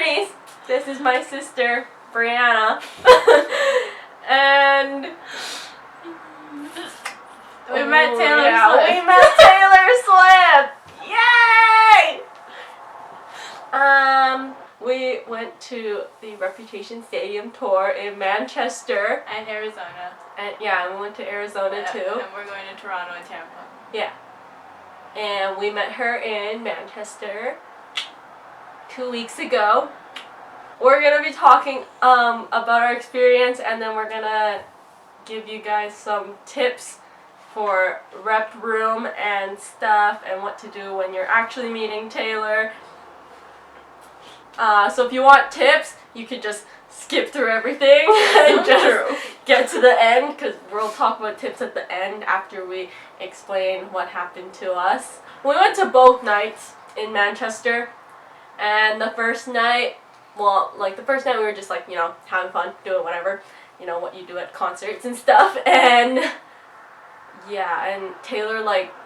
Grammys. This is my sister, Brianna. And we met Taylor yeah, Swift. We met Taylor Swift. Yay! We went to the Reputation Stadium tour in Manchester. And Arizona. And yeah, we went to Arizona too. And we're going to Toronto and Tampa. Yeah. And we met her in Manchester 2 weeks ago. We're gonna be talking about our experience, and then we're gonna give you guys some tips for rep room and stuff, and what to do when you're actually meeting Taylor. So if you want tips, you could just skip through everything and just get to the end, because we'll talk about tips at the end after we explain what happened to us. We went to both nights in Manchester, and the first night, the first night we were just like, having fun, doing whatever, what you do at concerts and stuff, and yeah, and Taylor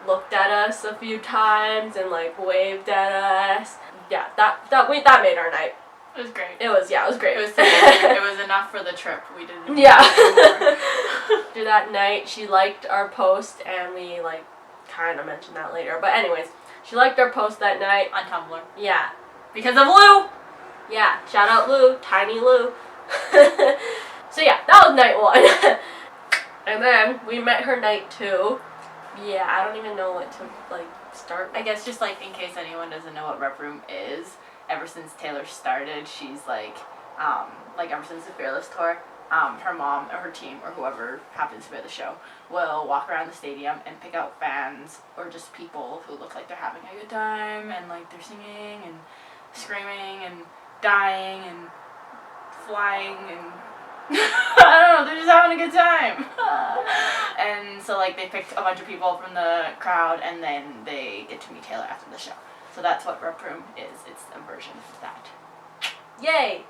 looked at us a few times and waved at us. Yeah, that made our night. It was great. It was great. It was it was enough for the trip. We didn't. Yeah. After that night, she liked our post, and we kind of mentioned that later. But anyways, she liked our post that night on Tumblr. Yeah. Because of Lou. Yeah. Shout out Lou, Tiny Lou. So yeah, that was night 1. And then we met her night 2. Yeah, I don't even know what to start. I guess just in case anyone doesn't know what Rep Room is, ever since Taylor started, she's ever since the Fearless tour, her mom or her team or whoever happens to be at the show will walk around the stadium and pick out fans or just people who look like they're having a good time, and they're singing and screaming and dying and flying and I don't know, they're just having a good time. And so they picked a bunch of people from the crowd, and then they get to meet Taylor after the show. So that's what Rep Room is. It's a version of that. Yay!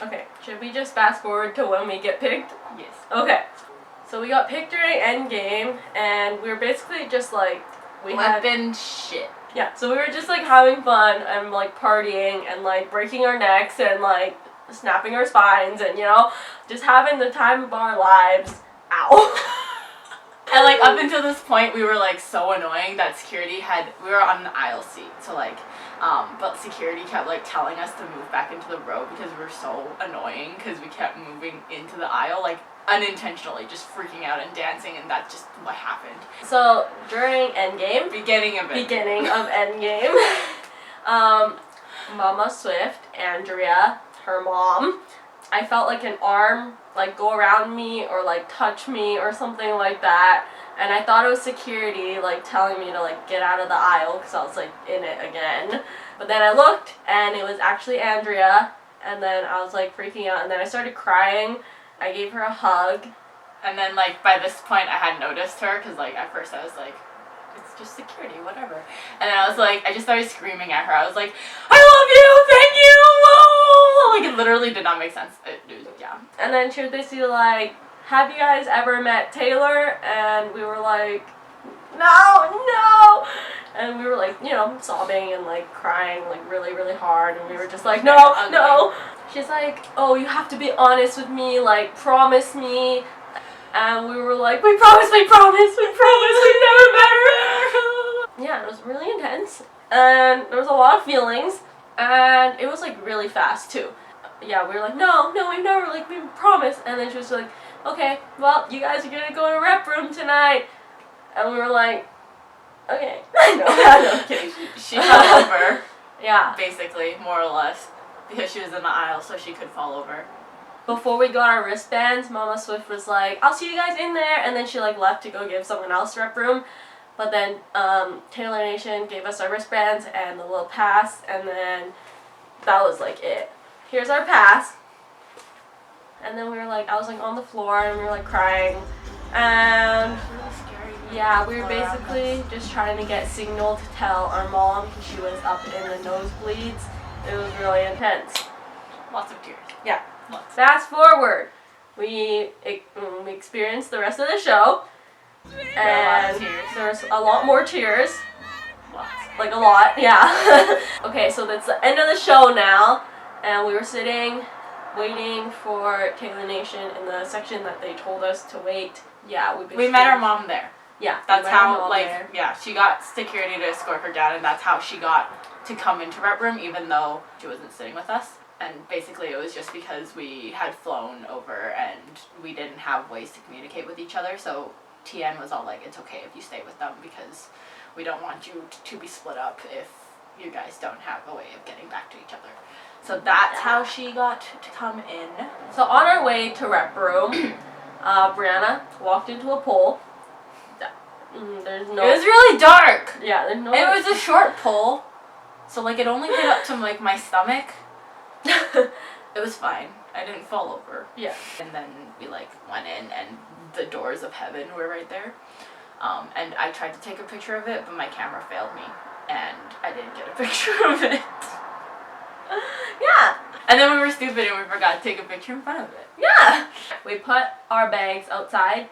Okay, should we just fast forward to when we get picked? Yes. Okay. So we got picked during Endgame, and we were basically just we had been shit. Yeah, so we were just having fun and partying and breaking our necks and snapping our spines and just having the time of our lives. Ow. And up until this point, we were so annoying that we were on an aisle seat, so but security kept telling us to move back into the row because we were so annoying because we kept moving into the aisle unintentionally, just freaking out and dancing, and that's just what happened. So during Endgame, beginning of Endgame, Mama Swift, Andrea, her mom, I felt an arm go around me or touch me or something like that, and I thought it was security telling me to get out of the aisle because I was in it again. But then I looked, and it was actually Andrea, and then I was freaking out, and then I started crying. I gave her a hug, and then by this point I had noticed her because at first I was it's just security, whatever. And then I was I just started screaming at her. I was I love you, thank you, whoa! It literally did not make sense. Yeah. And then she was basically have you guys ever met Taylor? And we were no! And we were sobbing and crying really, really hard, and we were just no! She's oh, you have to be honest with me, promise me. And we were we promise, we've never met her. Yeah, it was really intense, and there was a lot of feelings, and it was really fast too. Yeah, we were no, we've never, we promise. And then she was okay, well, you guys are gonna go to Rep Room tonight. And we were okay. No, I'm kidding. She fell over. Yeah. Basically, more or less, because she was in the aisle, so she could fall over. Before we got our wristbands, Mama Swift was I'll see you guys in there, and then she left to go give someone else Rep Room. But then Taylor Nation gave us our wristbands and the little pass, and then that was it. Here's our pass. And then we were I was on the floor, and we were crying, and Really scary. yeah, we were basically just trying to get signal to tell our mom because she was up in the nosebleeds. It was really intense. Lots of tears. Yeah. Lots. Fast forward, we experienced the rest of the show, and there's a lot more tears. Lots. A lot, yeah. Okay, so that's the end of the show now. and we were sitting, waiting for Taylor Nation in the section that they told us to wait. Yeah, we met our mom there. Yeah, that's how, like, yeah, she got security to escort her dad, and that's how she got to come into Rep Room, even though she wasn't sitting with us. And basically it was just because we had flown over and we didn't have ways to communicate with each other, so TN was all like, it's okay if you stay with them because we don't want you to be split up if you guys don't have a way of getting back to each other. So that's how she got to come in. So on our way to Rep Room, Brianna walked into a pole. There's no. It was really dark. Yeah, there's no. It was a short pole, so like it only hit up to like my stomach. It was fine. I didn't fall over. Yeah. And then we like went in, and the doors of heaven were right there. And I tried to take a picture of it, but my camera failed me, and I didn't get a picture of it. Yeah. And then we were stupid and we forgot to take a picture in front of it. Yeah. We put our bags outside,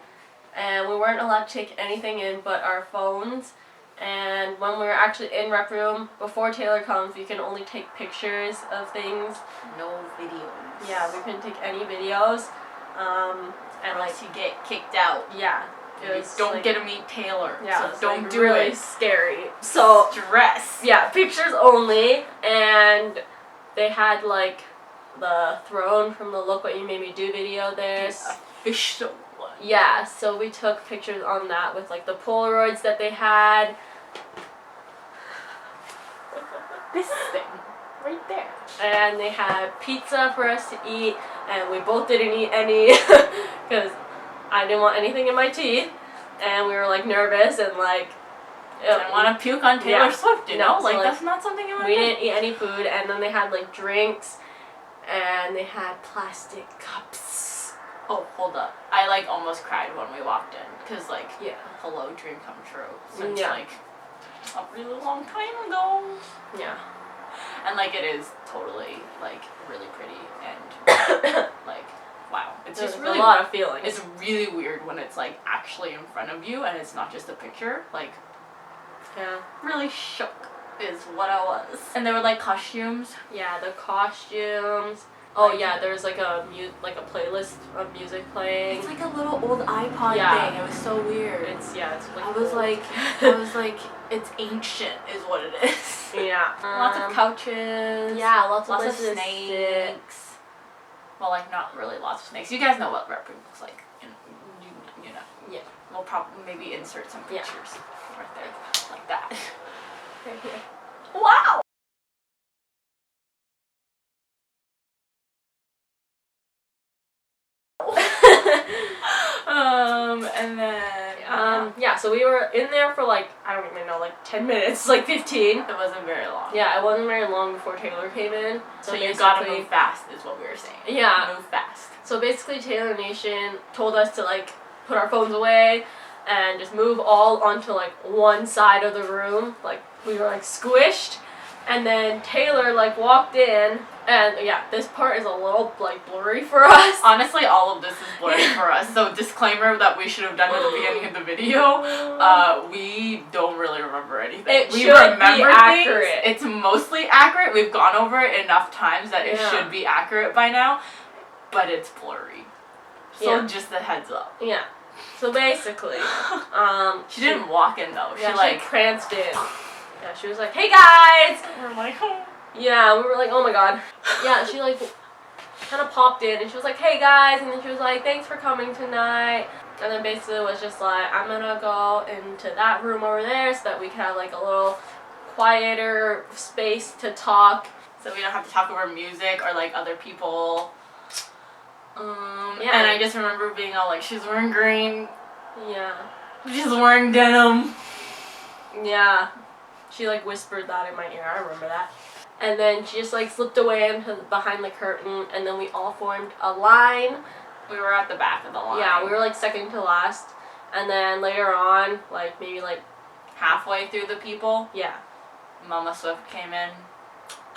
and we weren't allowed to take anything in but our phones. And when we were actually in Rep Room, before Taylor comes, you can only take pictures of things. No videos. Yeah, we couldn't take any videos. And like you get kicked out. Yeah. You don't like, get to meet Taylor. Yeah, so don't like do really it. Scary. So stress. Yeah, pictures only. And they had like the throne from the Look What You Made Me Do video there. The official one. Yeah, so we took pictures on that with like the Polaroids that they had. This thing right there. And they had pizza for us to eat, and we both didn't eat any because I didn't want anything in my teeth, and we were like nervous and like I didn't want to puke on Taylor Swift, you know? So, like that's not something you want to do. We didn't eat any food, and then they had like drinks, and they had plastic cups. Oh, hold up. I like almost cried when we walked in because like hello, dream come true since like a really long time ago. Yeah. And like it is totally like really pretty and like wow. It's just really a lot of feelings. It's really weird when it's like actually in front of you and it's not just a picture. Like really shook is what I was. And there were like costumes. Yeah, the costumes. Oh yeah, there was like a playlist of music playing. It's like a little old iPod thing. It was so weird. It's like I was like it's ancient is what it is. Yeah. Lots of couches. Yeah, lots of snakes. Well, like not really lots of snakes. You guys know what Rep Room looks like. You know. Yeah. We'll probably maybe insert some pictures right there, like that. Right here. Wow. And then so we were in there for like I don't even know, like 10 minutes, like 15. It wasn't very long. Yeah, it wasn't very long before Taylor came in. So you gotta move fast is what we were saying. Yeah. Move fast. So basically Taylor Nation told us to like put our phones away and just move all onto like one side of the room. Like we were like squished. And then Taylor like walked in, and this part is a little like blurry for us. Honestly, all of this is blurry for us. So disclaimer that we should have done at the beginning of the video. We don't really remember anything. We remember things. It's mostly accurate. We've gone over it enough times that it should be accurate by now, but it's blurry. So just a heads up. Yeah. So basically, she didn't walk in though. Yeah, she pranced in. Yeah, she was like, "Hey guys!" And we're like, "Oh." Yeah, we were like, "Oh my god." Yeah, she like kind of popped in and she was like, "Hey guys," and then she was like, "Thanks for coming tonight." And then basically it was just like, I'm gonna go into that room over there so that we can have like a little quieter space to talk. So we don't have to talk over music or like other people. Yeah. And I just remember being all like, she's wearing green. Yeah. She's wearing denim. Yeah. She like whispered that in my ear, I remember that. And then she just like slipped away into behind the curtain, and then we all formed a line. We were at the back of the line. Yeah, we were like second to last. And then later on, like maybe like halfway through the people. Yeah. Mama Swift came in.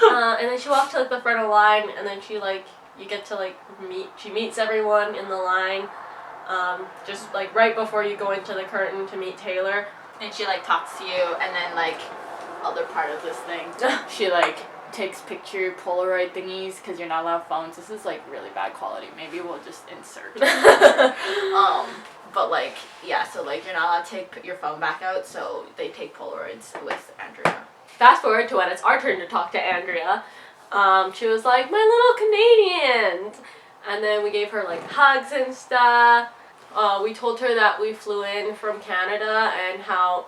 And then she walked to like the front of the line, and then she like, you get to like she meets everyone in the line. Just like right before you go into the curtain to meet Taylor. And she like talks to you, and then like other part of this thing, she like takes picture Polaroid thingies because you're not allowed phones. This is like really bad quality. Maybe we'll just insert. But like, yeah, so like you're not allowed to take your phone back out, so they take Polaroids with Andrea. Fast forward to when it's our turn to talk to Andrea. She was like, my little Canadians. And then we gave her like hugs and stuff. We told her that we flew in from Canada and how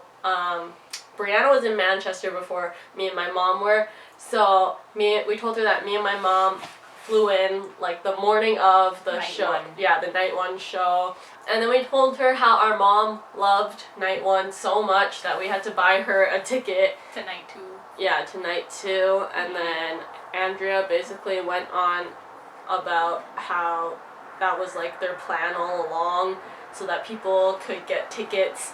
Brianna was in Manchester before me and my mom were. So we told her that me and my mom flew in like the morning of the show. Night 1. Yeah, the night 1 show. And then we told her how our mom loved night 1 so much that we had to buy her a ticket. To night 2. Yeah, to night 2. And then Andrea basically went on about how that was like their plan all along so that people could get tickets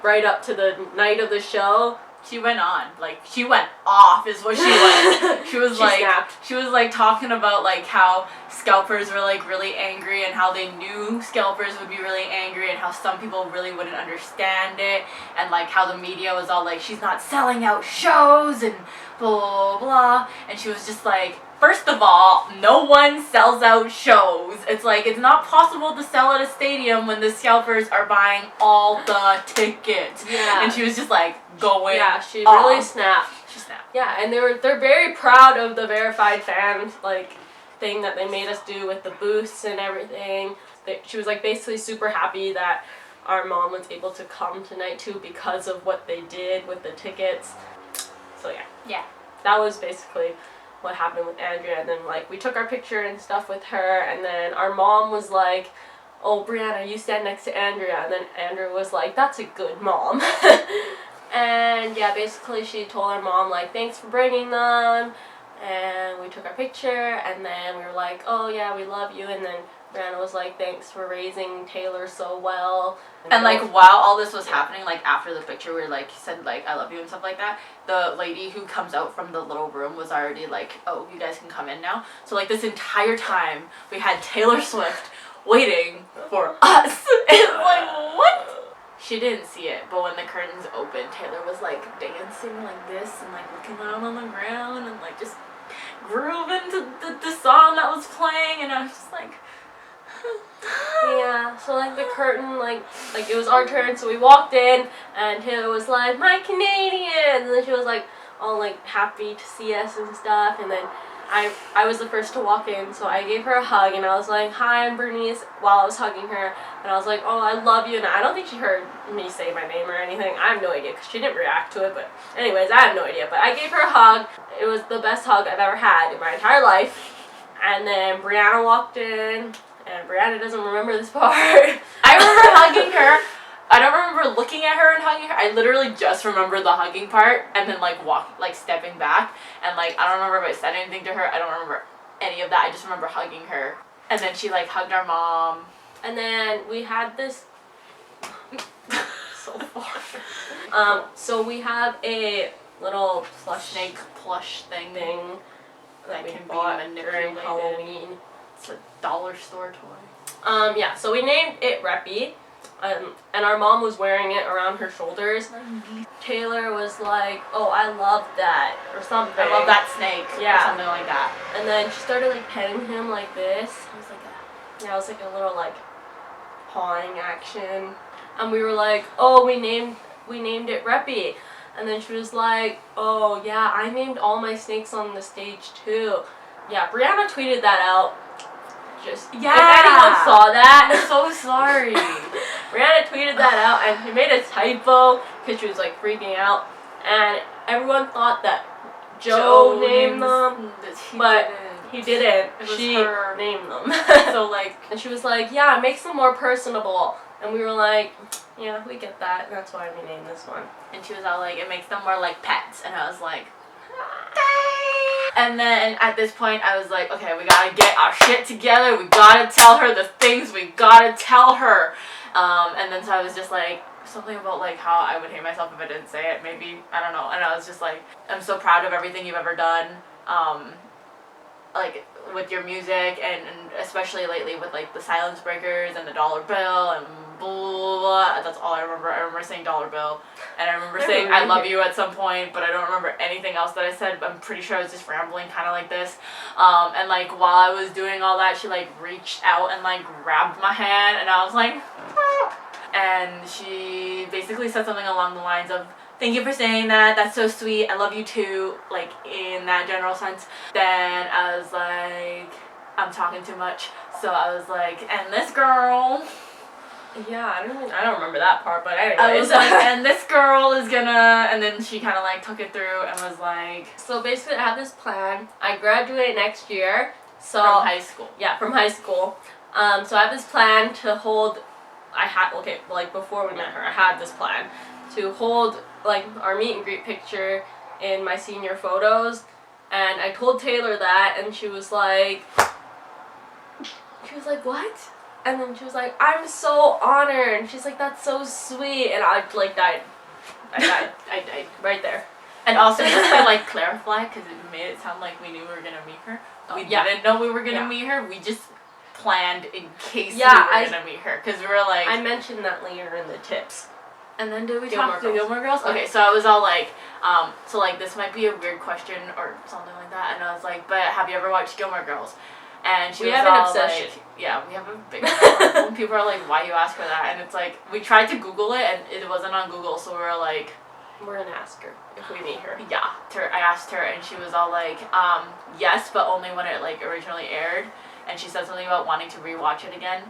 right up to the night of the show. She went on, like, she went off is what she went. She was snapped. She was like talking about like how scalpers were like really angry and how they knew scalpers would be really angry and how some people really wouldn't understand it and like how the media was all like, she's not selling out shows and blah, blah, blah. And she was just like, first of all, no one sells out shows. It's like, it's not possible to sell at a stadium when the scalpers are buying all the tickets. Yeah. And she was just like, going Yeah, she off. really snapped. She snapped. Yeah, and they're very proud of the verified fan like thing that they made us do with the booths and everything. She was like basically super happy that our mom was able to come to night 2 because of what they did with the tickets. So yeah. Yeah. That was basically what happened with Andrea. And then like we took our picture and stuff with her, and then our mom was like, oh, Brianna, you stand next to Andrea. And then Andrea was like, that's a good mom. And yeah, basically she told our mom like, thanks for bringing them. And we took our picture, and then we were like, oh yeah, we love you. And then Brianna was like, thanks for raising Taylor so well. And like while all this was happening, like after the picture we like said like I love you and stuff like that, the lady who comes out from the little room was already like, oh, you guys can come in now. So like this entire time we had Taylor Swift waiting for us. It's like, what? She didn't see it, but when the curtains opened, Taylor was like dancing like this and like looking down on the ground and like just grooving to the song that was playing, and I was just like, yeah, so like the curtain, like it was our turn, so we walked in, and Taylor was like, my Canadians, and then she was like all like happy to see us and stuff, and then I was the first to walk in, so I gave her a hug, and I was like, hi, I'm Bernice, while I was hugging her, and I was like, oh, I love you, and I don't think she heard me say my name or anything. I have no idea, because she didn't react to it, but anyways, I have no idea, but I gave her a hug. It was the best hug I've ever had in my entire life. And then Brianna walked in, and Brianna doesn't remember this part. I remember hugging her. I don't remember looking at her and hugging her. I literally just remember the hugging part, and then like stepping back, and like I don't remember if I said anything to her. I don't remember any of that. I just remember hugging her, and then she like hugged our mom, and then we had this so far. So we have a little snake plush thing that we can bought be during manipulated. Halloween. It's a dollar store toy. Yeah, so we named it Reppy. And our mom was wearing it around her shoulders. Taylor was like, oh, I love that, or something. I love that snake. Yeah. Or something like that. And then she started like petting him like this. It was like it was like a little like pawing action. And we were like, oh, we named it Reppy. And then she was like, oh yeah, I named all my snakes on the stage too. Yeah, Brianna tweeted that out. Just, yeah. If anyone saw that, I'm so sorry. Brianna tweeted that out, and she made a typo because she was like freaking out, and everyone thought that Joe named them, but he didn't. She named them. So like, and she was like, yeah, it makes them more personable, and we were like, yeah, we get that, and that's why we named this one. And she was all like, it makes them more like pets, and I was like, and then at this point I was like, okay, we gotta get our shit together, we gotta tell her the things we gotta tell her. And then so I was just like, something about like how I would hate myself if I didn't say it, maybe, I don't know. And I was just like, I'm so proud of everything you've ever done, like with your music, and especially lately with like the Silence Breakers and the dollar bill and blah, blah, blah. That's all I remember. I remember saying dollar bill, and I remember saying I love you at some point, but I don't remember anything else that I said. I'm pretty sure I was just rambling, kind of like this. And like while I was doing all that, she like reached out and like grabbed my hand, and I was like, ah. And she basically said something along the lines of, "Thank you for saying that. That's so sweet. I love you too." Like in that general sense. Then I was like, I'm talking too much. So I was like, and this girl. Yeah, I don't remember that part, but anyways. I was like, and this girl is gonna, and then she kind of like took it through and was like. So basically, I have this plan. I graduate next year. So from high school. Yeah, from high school. So I have this plan to hold. Like before we met her, I had this plan to hold like our meet and greet picture in my senior photos, and I told Taylor that, and she was like, what? And then she was like, I'm so honored, and she's like, that's so sweet, and I like died. I died right there. And also just to like clarify, because it made it sound like we knew we were gonna meet her. We didn't know we were gonna meet her. We just planned in case we were gonna meet her, because we were like. I mentioned that later in the tips. And then did we talk to Gilmore Girls? Okay, so I was all like, so like this might be a weird question or something like that, and I was like, but have you ever watched Gilmore Girls? And she was all an obsession. Like, yeah, we have a big problem. People are like, why you ask her that? And it's like, we tried to Google it and it wasn't on Google, so we were like, we're gonna ask her if we meet her. Yeah, I asked her and she was all like, yes, but only when it like originally aired. And she said something about wanting to rewatch it again.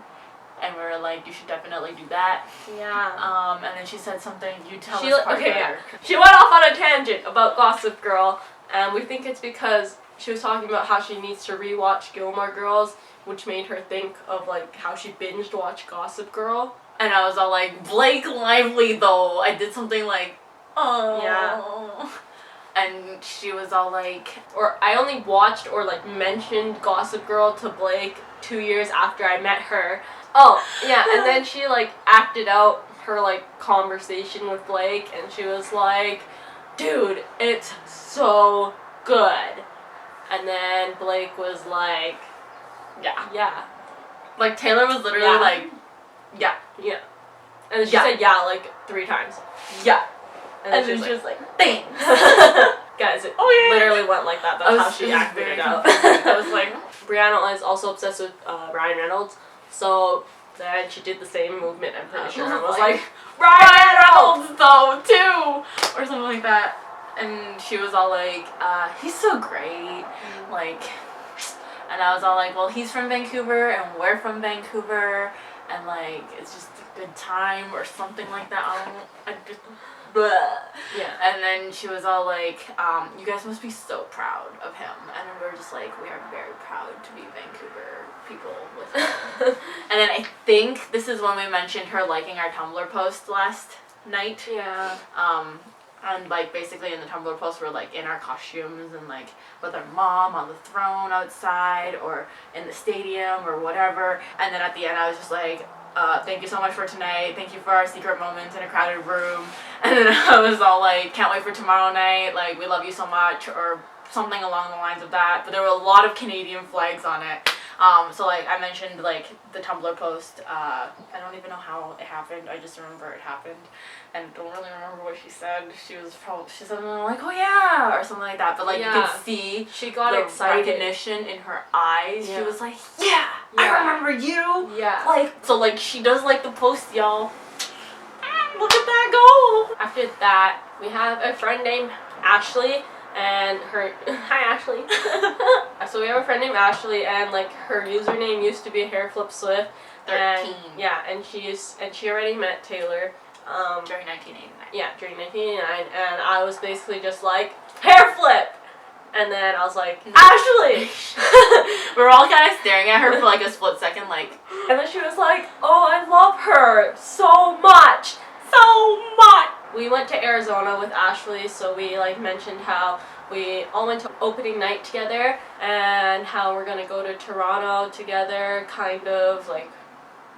And we were like, you should definitely do that. Yeah. And then she said something, you tell us part better. She went off on a tangent about Gossip Girl, and we think it's because she was talking about how she needs to rewatch Gilmore Girls, which made her think of like how she binged watched Gossip Girl. And I was all like, Blake Lively though. I did something like, oh. Yeah. And she was all like, or I only watched or like mentioned Gossip Girl to Blake 2 years after I met her. Oh, yeah, and then she like acted out her like conversation with Blake, and she was like, dude, it's so good. And then Blake was like, yeah. Like Taylor was literally like, yeah. And then she said yeah like 3 times. Yeah. And then she was like, thanks. Guys, it yeah. literally went like that. That's how she acted it out. I was like, Brianna is also obsessed with Ryan Reynolds, so then she did the same movement, I'm pretty sure. I was like, Ryan Reynolds though, too! Or something like that. And she was all like, he's so great. Like, and I was all like, well, he's from Vancouver, and we're from Vancouver, and like, it's just a good time, or something like that. Blah. Yeah. And then she was all like, you guys must be so proud of him. And then we were just like, we are very proud to be Vancouver people with him. And then I think this is when we mentioned her liking our Tumblr post last night. Yeah. And like basically in the Tumblr post we're like in our costumes and like with our mom on the throne outside or in the stadium or whatever. And then at the end I was just like, thank you so much for tonight. Thank you for our secret moments in a crowded room. And then I was all like, can't wait for tomorrow night. Like, we love you so much, or something along the lines of that. But there were a lot of Canadian flags on it. So like I mentioned like the Tumblr post. I don't even know how it happened. I just remember it happened, and don't really remember what she said. She said something like, oh yeah, or something like that. But like you could see she got the excited. Recognition in her eyes. Yeah. She was like, yeah, I remember you. Yeah. Like so like she does like the post, y'all. Look at that go. After that, we have a friend named Ashley. And her, hi Ashley. So we have a friend named Ashley, and like her username used to be HairFlipSwift. 13. And, yeah, and she already met Taylor. During 1989. Yeah, during 1989, and I was basically just like, hair flip! And then I was like, Ashley! We were all kind of staring at her for like a split second, like. And then she was like, oh, I love her so much! So much! We went to Arizona with Ashley, so we like mentioned how we all went to opening night together and how we're gonna go to Toronto together, kind of like.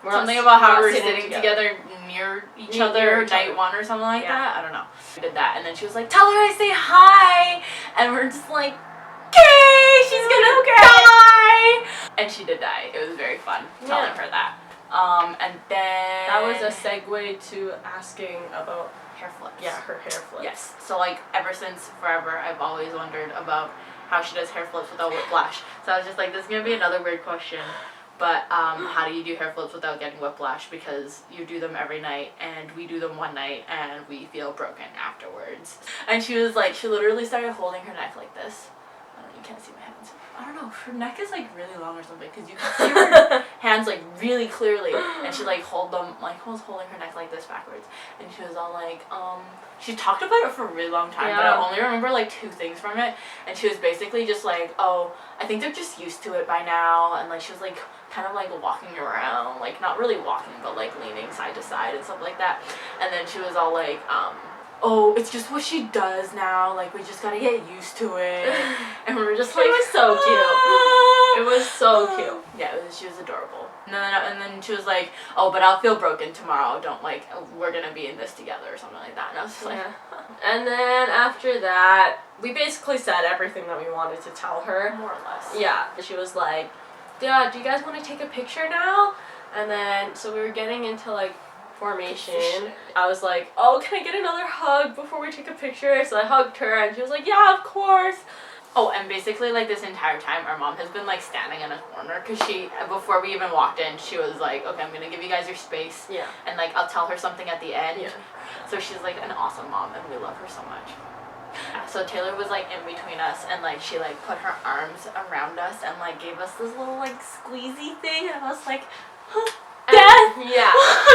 Something about how we were sitting together near each other, night one or something like that. I don't know. We did that, and then she was like, tell her I say hi! And we're just like, okay, she's gonna die! And she did die. It was very fun telling her that. And then That was a segue to asking about hair flips. Yeah, her hair flips. Yes. So like ever since forever, I've always wondered about how she does hair flips without whiplash. So I was just like, this is gonna be another weird question. But how do you do hair flips without getting whiplash? Because you do them every night, and we do them one night, and we feel broken afterwards. And she was like, she literally started holding her neck like this. You can't see my hands. I don't know, her neck is like really long or something, because you can see her hands like really clearly, and she like was holding her neck like this backwards, and she was all like, she talked about it for a really long time, but I only remember like 2 things from it, and she was basically just like, oh, I think they're just used to it by now, and like she was like kind of like walking around, like not really walking, but like leaning side to side and stuff like that, and then she was all like, oh, it's just what she does now, like we just gotta get used to it. And we were just like, it was so cute. It was so cute. Yeah, she was adorable. And then she was like, oh, but I'll feel broken tomorrow, don't like, we're gonna be in this together or something like that. And I was just like, And then after that, we basically said everything that we wanted to tell her. more or less. Yeah. She was like, yeah, do you guys want to take a picture now? And then, so we were getting into like formation. I was like, oh, can I get another hug before we take a picture? So I hugged her, and she was like, yeah, of course. Oh, and basically like this entire time our mom has been like standing in a corner, because she, before we even walked in, she was like, okay, I'm gonna give you guys your space, and like I'll tell her something at the end. So she's like an awesome mom, and we love her so much. So Taylor was like in between us, and like she like put her arms around us and like gave us this little like squeezy thing, and I was like, death! Yeah.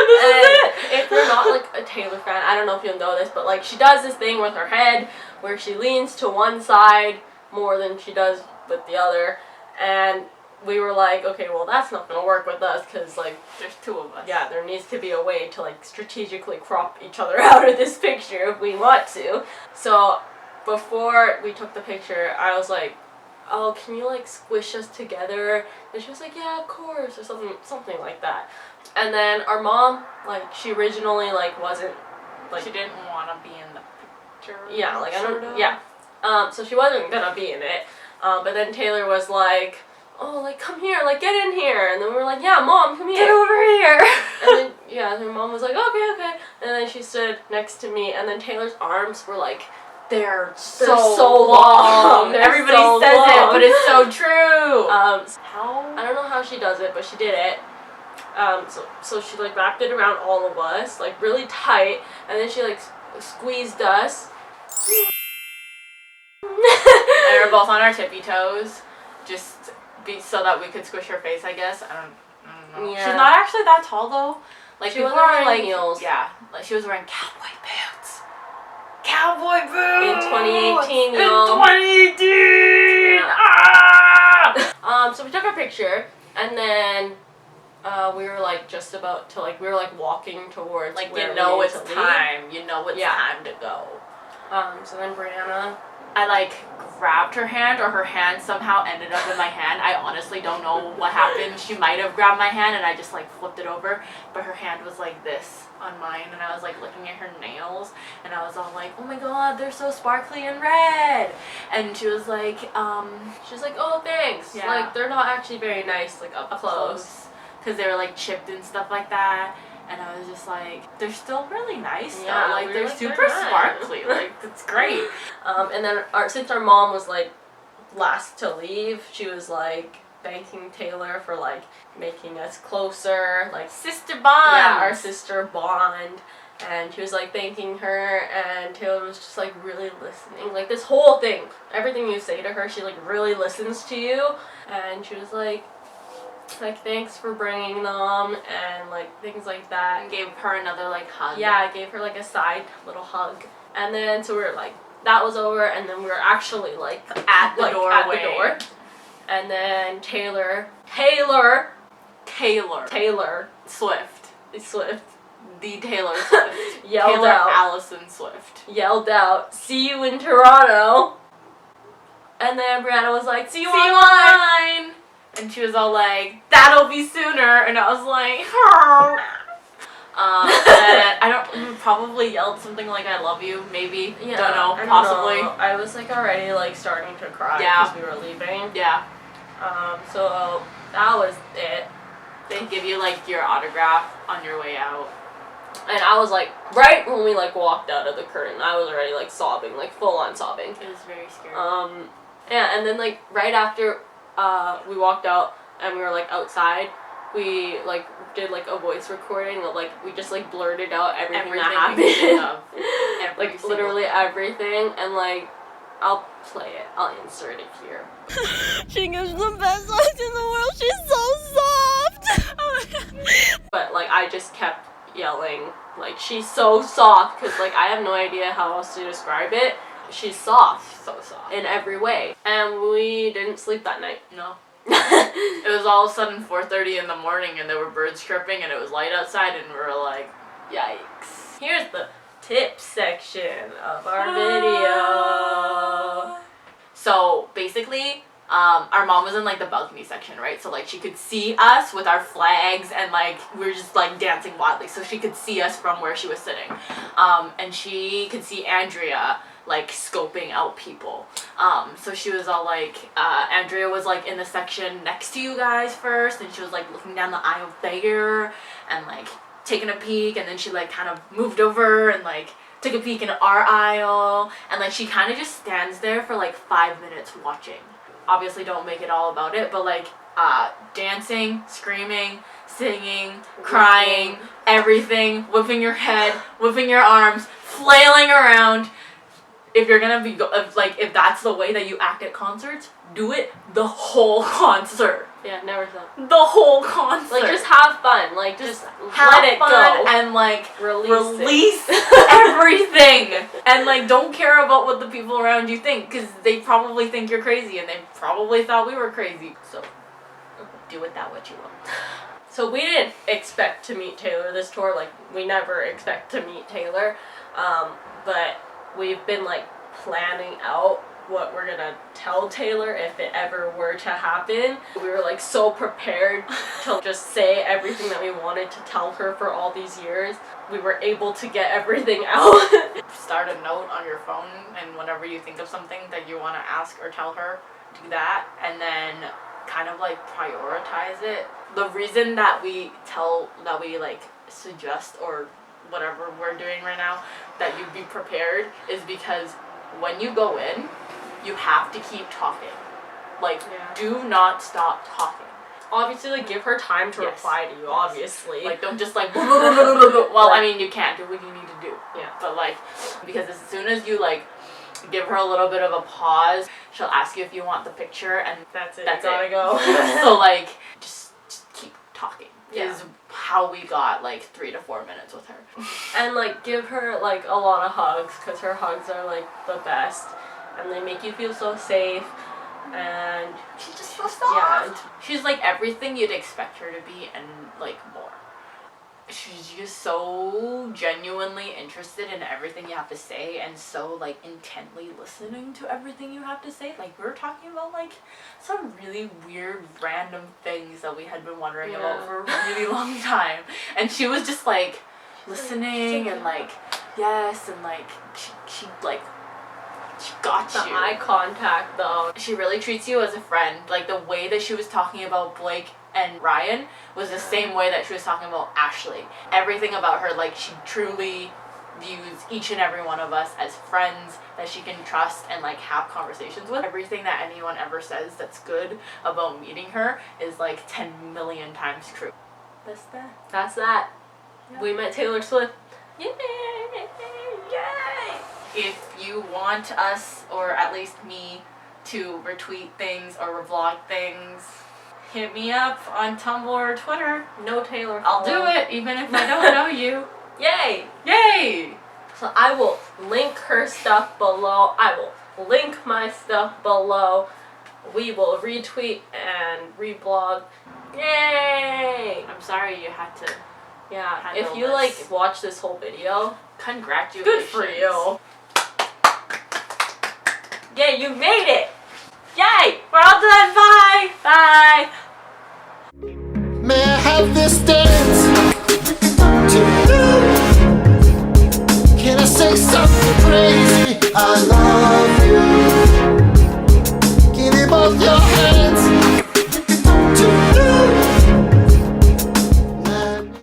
This is it! If you're not like a Taylor fan, I don't know if you'll know this, but like she does this thing with her head where she leans to one side more than she does with the other, and we were like, okay, well that's not gonna work with us, because like there's 2 of us. Yeah, there needs to be a way to like strategically crop each other out of this picture if we want to. So before we took the picture, I was like, oh, can you like squish us together? And she was like, yeah, of course, or something like that. And then our mom, like, she originally like wasn't like, she didn't want to be in the picture. Yeah, like I don't. Yeah. So she wasn't gonna be in it. But then Taylor was like, oh, like come here, like get in here. And then we were like, yeah, mom, come here. Get over here. And then her mom was like, okay. And then she stood next to me, and then Taylor's arms were like, they're so long. Everybody so says long. it, but it's so true. How? I don't know how she does it, but she did it. So she like wrapped it around all of us, like really tight, and then she like squeezed us. And we were both on our tippy toes, just so that we could squish her face, I guess. I don't know. Yeah. She's not actually that tall though. Like she was wearing heels. Yeah, like she was wearing cowboy boots. Cowboy boots! In 2018, In y'all. 2018! Yeah. Ah! So we took our picture, and then we were like just about to like, we were like walking towards like, where you know we it's need to time. You know it's time to go. So then Brianna, I like grabbed her hand, or her hand somehow ended up in my hand. I honestly don't know what happened. She might have grabbed my hand and I just like flipped it over, but her hand was like this on mine, and I was like looking at her nails, and I was all like, oh my god, they're so sparkly and red. And she was like, oh thanks. Yeah. Like they're not actually very nice, like up close. Because they were like chipped and stuff like that. And I was just like, they're still really nice though. Yeah, Like we were they're like, super they're nice. sparkly. Like it's great. And then since our mom was like last to leave, she was like thanking Taylor for like making us closer, like Sister bond. yeah, our sister bond. And she was like thanking her, and Taylor was just like really listening. Like this whole thing, everything you say to her, she like really listens to you. And she was like thanks for bringing them, and like things like that. And gave her another like hug. Yeah, I gave her like a side little hug. And then so we were like, that was over, and then we were actually like At the at the door. And then Taylor Swift. The Taylor Swift. Yelled Taylor out. Allison Swift. Yelled out, "See you in Toronto." And then Brianna was like, "See you online." And she was all like, "That'll be sooner." And I was like, and I don't, probably yelled something like "I love you," maybe. Yeah, don't know, I don't possibly. know. I was like already like starting to cry Yeah. because we were leaving. Yeah. So that was it. They give you like your autograph on your way out. And I was like, right when we like walked out of the curtain, I was already like sobbing, like full on sobbing. It was very scary. Yeah, and then like right after we walked out and we were like outside, we like did like a voice recording of like we just like blurted out everything that happened. Like literally everything, and like I'll play it. I'll insert it here. She gives the best hugs in the world. She's so soft. Oh my God. But like I just kept yelling like she's so soft, because like I have no idea how else to describe it. She's soft, So soft in every way, and we didn't sleep that night. No. It was all of a sudden 4:30 in the morning, and there were birds chirping, and it was light outside, and we were like, Yikes. Here's the tip section of our video. So basically, our mom was in like the balcony section, right? So like she could see us with our flags, and like we were just like dancing wildly, so she could see us from where she was sitting, and she could see Andrea like scoping out people. So she was all like, Andrea was like in the section next to you guys first, and she was like looking down the aisle there and like taking a peek, and then she like kind of moved over and like took a peek in our aisle, and like she kind of just stands there for like 5 minutes watching. Obviously don't make it all about it, but like dancing, screaming, singing, crying, everything, whipping your head, whipping your arms, flailing around. If you're gonna be if that's the way that you act at concerts, do it the whole concert. Yeah, never thought. The whole concert. Like just have fun. Like just have let it fun go and like release everything. And like don't care about what the people around you think, because they probably think you're crazy, and they probably thought we were crazy. So do with that what you will. So we didn't expect to meet Taylor this tour. Like we never expect to meet Taylor, but we've been like planning out what we're gonna tell Taylor if it ever were to happen. We were like so prepared to just say everything that we wanted to tell her for all these years. We were able to get everything out. Start a note on your phone, and whenever you think of something that you want to ask or tell her, do that, and then kind of like prioritize it. The reason that we like suggest or whatever we're doing right now that you be prepared is because when you go in, you have to keep talking. Like, do not stop talking. Obviously, like, give her time to reply to you, obviously. Like, don't just, like, well, I mean, you can't do what you need to do. Yeah. But, like, because as soon as you, like, give her a little bit of a pause, she'll ask you if you want the picture, and that's it. That's you gotta it. go. So, like, just keep talking. Yeah. Is how we got, like, 3 to 4 minutes with her. And, like, give her, like, a lot of hugs, because her hugs are, like, the best. And they make you feel so safe. And she's just so soft. Yeah, she's like everything you'd expect her to be and like more. She's just so genuinely interested in everything you have to say, and so like intently listening to everything you have to say. Like we were talking about like some really weird random things that we had been wondering about for a really long time, and she was just like listening and like yes, and like she like she got the you. eye contact though. She really treats you as a friend. Like the way that she was talking about Blake and Ryan was the same way that she was talking about Ashley. Everything about her, like she truly views each and every one of us as friends that she can trust and like have conversations with. Everything that anyone ever says that's good about meeting her is like 10 million times true. That's that. Yeah. We met Taylor Swift. Yay! Yay! If you want us, or at least me, to retweet things or vlog things, hit me up on Tumblr or Twitter. No Taylor. I'll do it, even if I don't know you. Yay! Yay! So I will link her stuff below. I will link my stuff below. We will retweet and reblog. Yay! I'm sorry you had to. Yeah, if you like watch this whole video, congratulations. Good for you. Yeah, you made it! Yay! We're all done. Bye! Bye! May I have this dance?